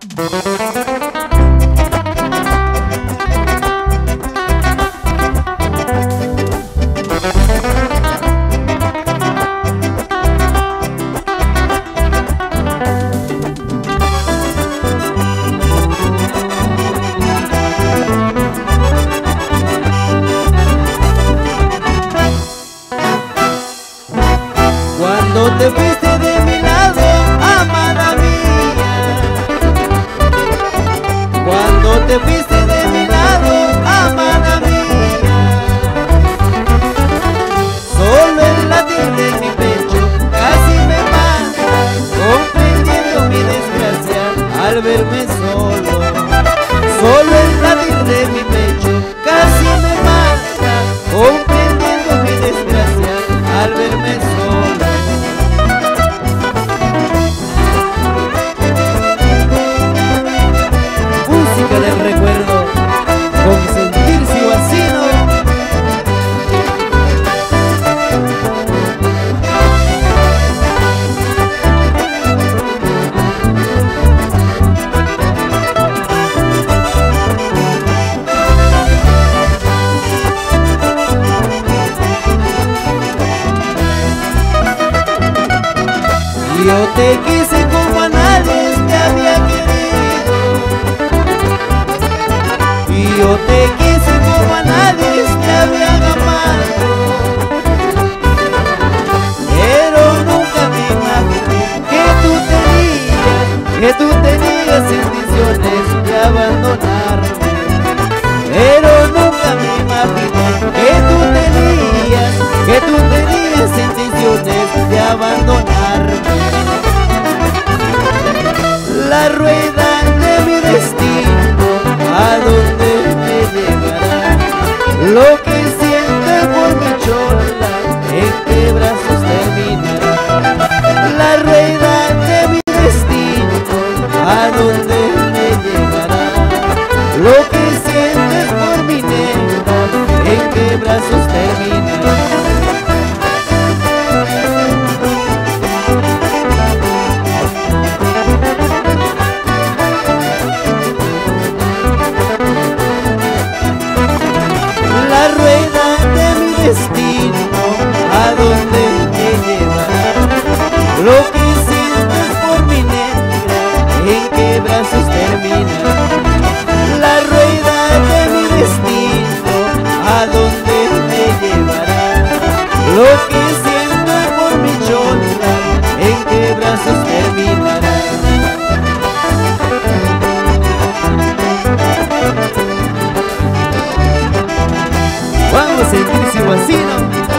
Cuando te fuiste de mi lado, amada mía. Cuando te fuiste de mi lado, amada mía. Solo el latir de mi pecho casi me mata, comprendiendo mi desgracia al verme solo. Solo el latir de mi pecho casi me mata, comprendiendo mi desgracia al verme solo. Música del recuerdo, con sentirse vacío. Yo te quise como a nadie te había querido. Y yo te quise como a nadie te había amado. Pero nunca me imaginé que tú tenías intenciones de abandonarme. Pero nunca me imaginé que tú tenías intenciones de abandonarme. La rueda de mi destino, ¿a dónde me llevará? Lo que siento por mi chola, ¿en qué brazos terminará? La rueda de mi destino, ¿a dónde me llevará? Lo que sientes por mi negra, ¿en qué brazos terminará? La rueda de mi destino, ¿a dónde me llevará? Lo que sientes por mi negra, ¿en qué brazos terminará? La rueda de mi destino, ¿a dónde me llevará? Lo que sientes por mi chola, ¿en qué brazos terminará? Vamos a sentirse vacío.